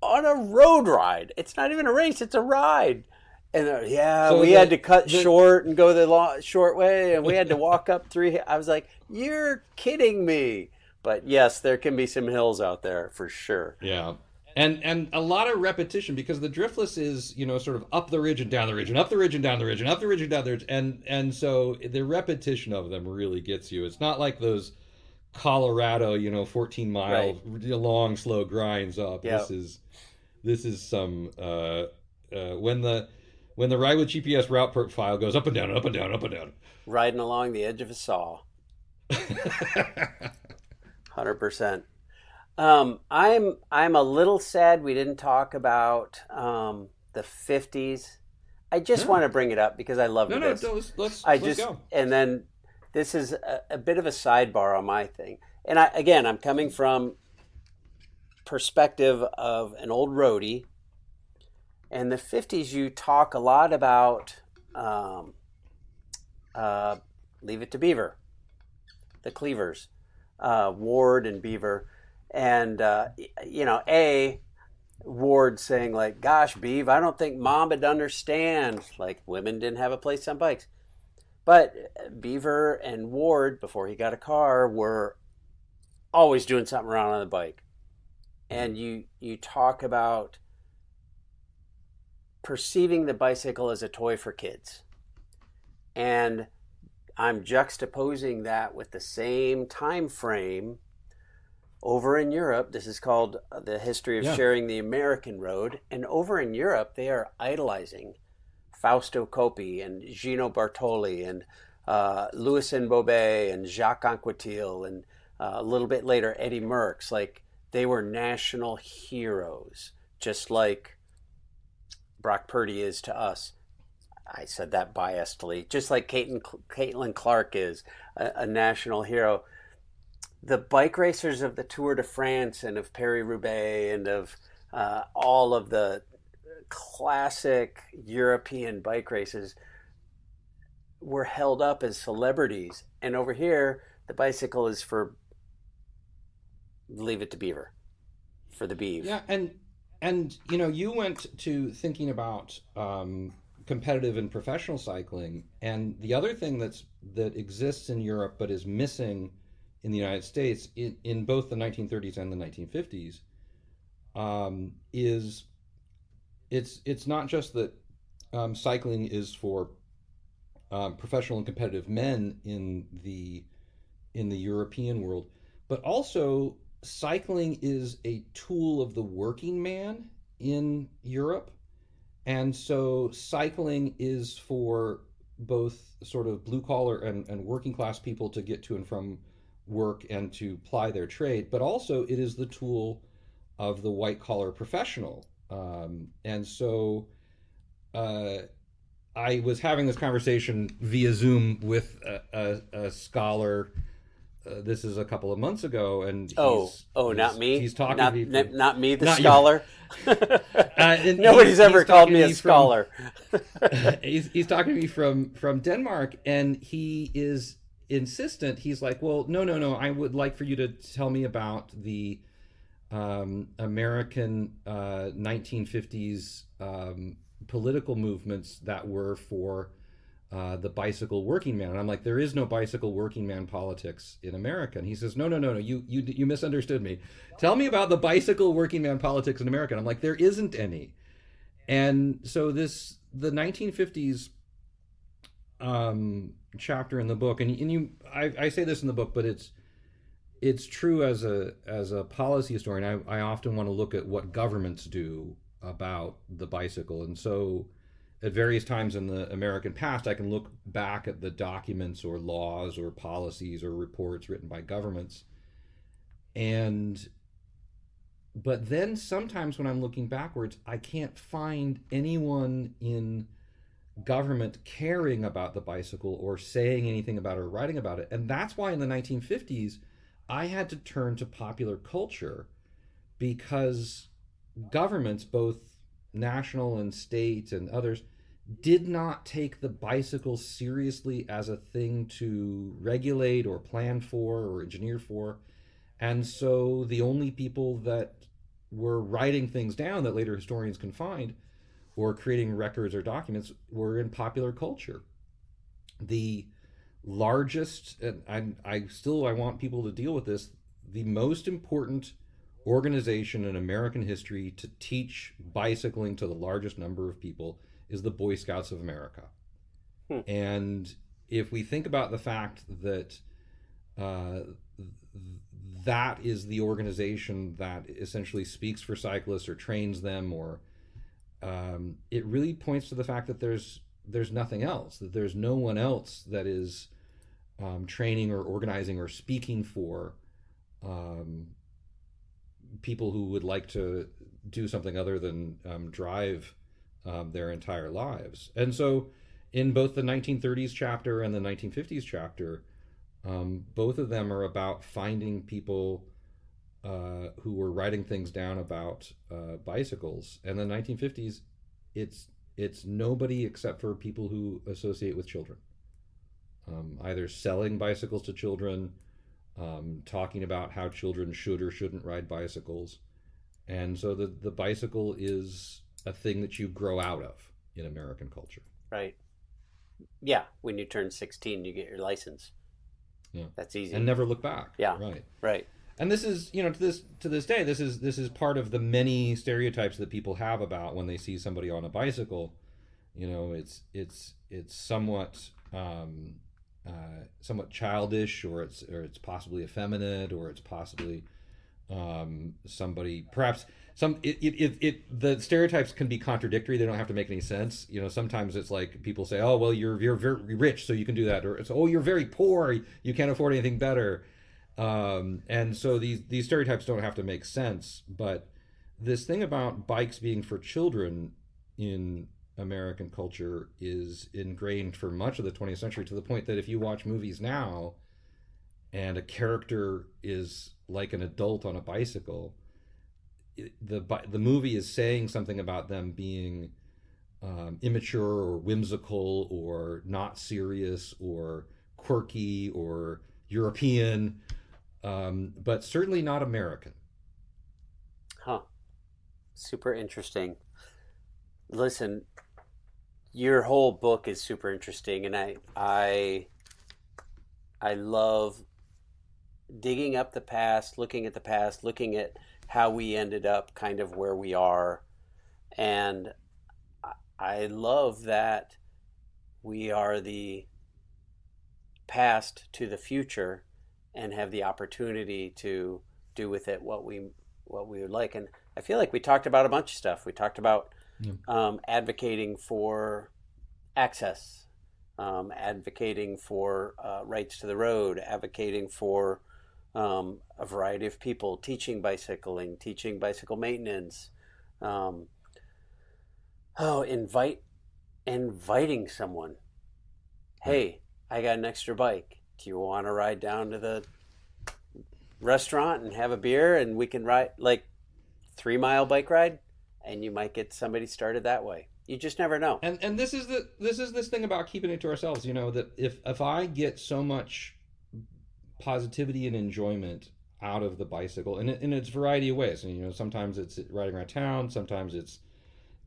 on a road ride? It's not even a race, it's a ride. And we had to cut short and go the short way, and we had to walk up 3. I was like, you're kidding me. But yes, there can be some hills out there for sure. Yeah. And a lot of repetition, because the driftless is, sort of up the ridge and down the ridge and up the ridge and down the ridge and up the ridge and down the ridge. And so the repetition of them really gets you. It's not like those Colorado, 14-mile long, slow grinds up. Yep. This is some, when the Ride with GPS route profile goes up and down, up and down, up and down. Riding along the edge of a saw. 100%. I'm a little sad we didn't talk about the 50s. I just want to bring it up because I love this. No, let's go. And then this is a bit of a sidebar on my thing. And I'm coming from perspective of an old roadie. And the 50s, you talk a lot about Leave It to Beaver, the Cleavers, Ward and Beaver. And, Ward saying like, gosh, Beav, I don't think Mom would understand. Like, women didn't have a place on bikes. But Beaver and Ward, before he got a car, were always doing something around on the bike. And you talk about perceiving the bicycle as a toy for kids. And I'm juxtaposing that with the same time frame over in Europe. This is called The History of Sharing the American Road. And over in Europe, they are idolizing Fausto Coppi and Gino Bartoli and Louis Bobet and Jacques Anquetil and a little bit later Eddie Merckx. Like, they were national heroes, just like Brock Purdy is to us. I said that biasedly. Just like Caitlin Clark is a national hero. The bike racers of the Tour de France and of Paris-Roubaix and of all of the classic European bike races were held up as celebrities. And over here, the bicycle is for Leave It to Beaver, for the Beav. Yeah, and you went to thinking about competitive and professional cycling, and the other thing that exists in Europe but is missing in the United States in both the 1930s and the 1950s is it's not just that cycling is for professional and competitive men in the European world, but also cycling is a tool of the working man in Europe. And so cycling is for both sort of blue collar and working class people to get to and from work and to ply their trade, but also it is the tool of the white collar professional. And so uh, I was having this conversation via Zoom with a scholar. This is a couple of months ago, and Not me. he's talking to me from, Not me, the not scholar. and Nobody's ever called me a from, scholar. he's talking to me from Denmark, and he is insistent. He's like, well, no. I would like for you to tell me about the American 1950s political movements that were for the bicycle working man. And I'm like, there is no bicycle working man politics in America. And he says, no, you misunderstood me. Tell me about the bicycle working man politics in America. And I'm like, there isn't any. And so the 1950s chapter in the book, I say this in the book, but it's true as a policy historian. I often want to look at what governments do about the bicycle. And so at various times in the American past, I can look back at the documents or laws or policies or reports written by governments. But then sometimes when I'm looking backwards, I can't find anyone in government caring about the bicycle or saying anything about it or writing about it. And that's why in the 1950s, I had to turn to popular culture, because governments, both national and state and others, did not take the bicycle seriously as a thing to regulate or plan for or engineer for. And so the only people that were writing things down that later historians can find or creating records or documents were in popular culture. The largest, and I want people to deal with this, the most important organization in American history to teach bicycling to the largest number of people is the Boy Scouts of America. And if we think about the fact that that is the organization that essentially speaks for cyclists or trains them, or it really points to the fact that there's nothing else, that there's no one else that is training or organizing or speaking for people who would like to do something other than drive their entire lives. And so in both the 1930s chapter and the 1950s chapter, both of them are about finding people who were writing things down about bicycles. And the 1950s, it's nobody except for people who associate with children, either selling bicycles to children, talking about how children should or shouldn't ride bicycles. And so the bicycle is a thing that you grow out of in American culture. Right. Yeah. When you turn 16, you get your license. Yeah. That's easy. And never look back. Yeah. Right. And this is, to this day, this is part of the many stereotypes that people have about when they see somebody on a bicycle. It's somewhat somewhat childish, or it's possibly effeminate, or it's possibly somebody, perhaps the stereotypes can be contradictory. They don't have to make any sense. Sometimes it's like people say, oh, well, you're very rich, so you can do that, or it's, oh, you're very poor, you can't afford anything better. And so these stereotypes don't have to make sense. But this thing about bikes being for children in American culture is ingrained for much of the 20th century, to the point that if you watch movies now and a character is like an adult on a bicycle, the movie is saying something about them being immature or whimsical or not serious or quirky or European, but certainly not American. Huh. Super interesting. Listen, your whole book is super interesting, and I love digging up the past, looking at how we ended up kind of where we are. And I love that we are the past to the future and have the opportunity to do with it what we would like. And I feel like we talked about a bunch of stuff. We talked about advocating for access, advocating for rights to the road, advocating for a variety of people, teaching bicycling, teaching bicycle maintenance. Invite inviting someone. Hey, I got an extra bike. Do you want to ride down to the restaurant and have a beer and we can ride like 3 mile bike ride? And you might get somebody started that way. You just never know. And this is this thing about keeping it to ourselves, that if I get so much positivity and enjoyment out of the bicycle in its variety of ways, and sometimes it's riding around town, sometimes it's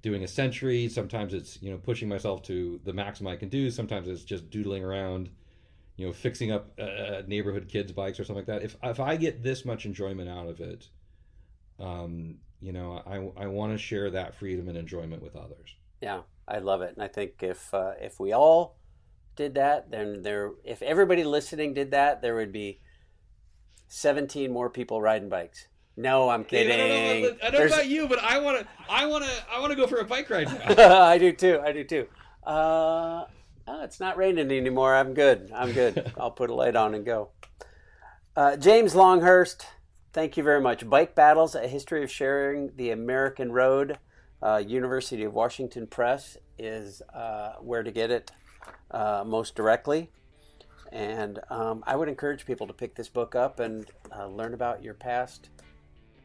doing a century, sometimes it's pushing myself to the maximum I can do, sometimes it's just doodling around, fixing up neighborhood kids' bikes or something like that. If I get this much enjoyment out of it, I want to share that freedom and enjoyment with others. Yeah, I love it, and I think if we all did that, then if everybody listening did that, there would be 17 more people riding bikes. No, I'm kidding. I don't know about you, but I want to go for a bike ride now. I do too. Oh, it's not raining anymore. I'm good. I'll put a light on and go. James Longhurst, thank you very much. Bike Battles: A History of Sharing the American Road. University of Washington Press is where to get it most directly. And I would encourage people to pick this book up and learn about your past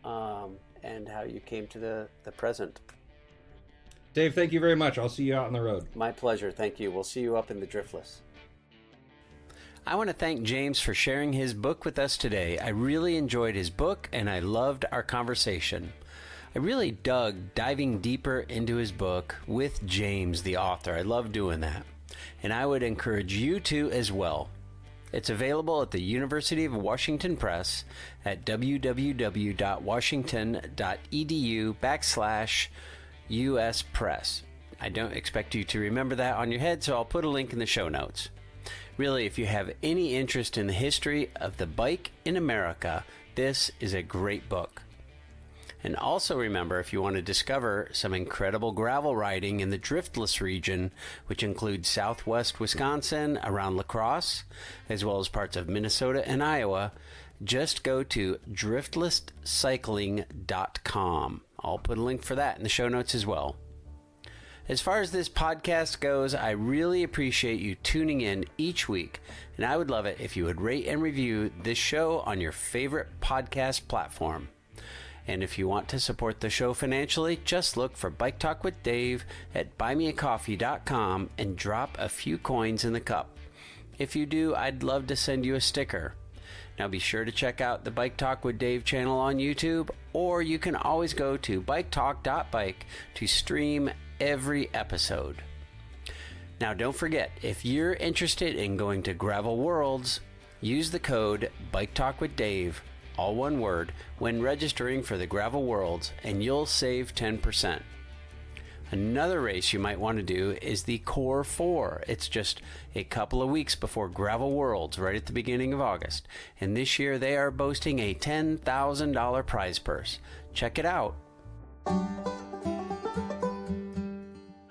and how you came to the present. Dave, thank you very much. I'll see you out on the road. My pleasure. Thank you. We'll see you up in the Driftless. I want to thank James for sharing his book with us today. I really enjoyed his book and I loved our conversation. I really dug diving deeper into his book with James, the author. I love doing that. And I would encourage you to as well. It's available at the University of Washington Press at www.washington.edu/US Press. I don't expect you to remember that on your head, so I'll put a link in the show notes. Really, if you have any interest in the history of the bike in America, this is a great book. And also remember, if you want to discover some incredible gravel riding in the Driftless region, which includes southwest Wisconsin around La Crosse, as well as parts of Minnesota and Iowa, just go to driftlesscycling.com. I'll put a link for that in the show notes as well. As far as this podcast goes, I really appreciate you tuning in each week, and I would love it if you would rate and review this show on your favorite podcast platform. And if you want to support the show financially, just look for Bike Talk with Dave at buymeacoffee.com and drop a few coins in the cup. If you do, I'd love to send you a sticker. Now be sure to check out the Bike Talk with Dave channel on YouTube, or you can always go to biketalk.bike to stream every episode. Now don't forget, if you're interested in going to Gravel Worlds, use the code BikeTalkWithDave, all one word, when registering for the Gravel Worlds, and you'll save 10%. Another race you might want to do is the Core 4. It's just a couple of weeks before Gravel Worlds, right at the beginning of August. And this year they are boasting a $10,000 prize purse. Check it out.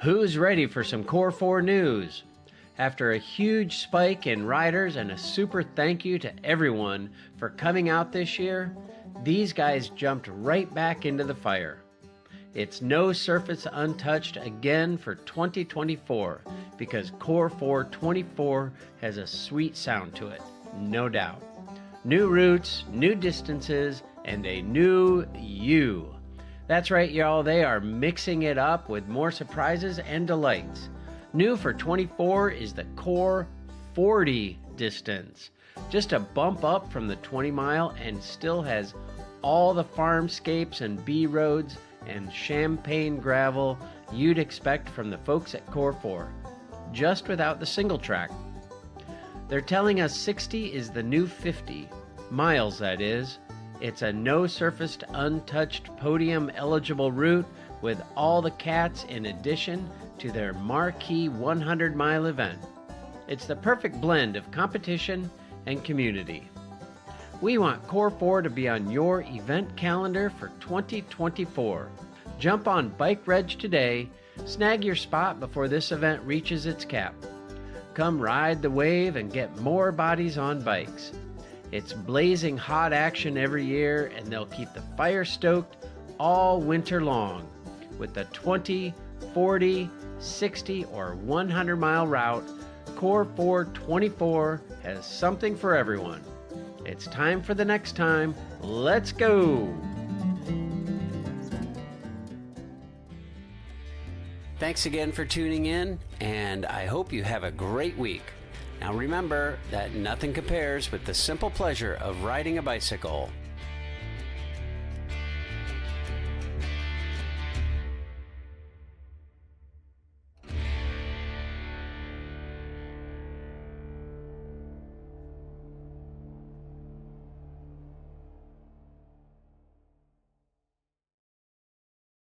Who's ready for some Core 4 news? After a huge spike in riders and a super thank you to everyone for coming out this year, these guys jumped right back into the fire. It's no surface untouched again for 2024 because Core 4 24 has a sweet sound to it, no doubt. New routes, new distances, and a new you. That's right, y'all, they are mixing it up with more surprises and delights. New for 24 is the Core 40 distance. Just a bump up from the 20 mile and still has all the farmscapes and B roads and champagne gravel you'd expect from the folks at Core 4, just without the single track. They're telling us 60 is the new 50, miles that is. It's a no-surfaced, untouched, podium-eligible route with all the cats in addition to their marquee 100-mile event. It's the perfect blend of competition and community. We want Core 4 to be on your event calendar for 2024. Jump on Bike Reg today, snag your spot before this event reaches its cap. Come ride the wave and get more bodies on bikes. It's blazing hot action every year, and they'll keep the fire stoked all winter long with the 20 40, 60, or 100-mile route, Core 424 has something for everyone. It's time for the next time. Let's go! Thanks again for tuning in, and I hope you have a great week. Now remember that nothing compares with the simple pleasure of riding a bicycle.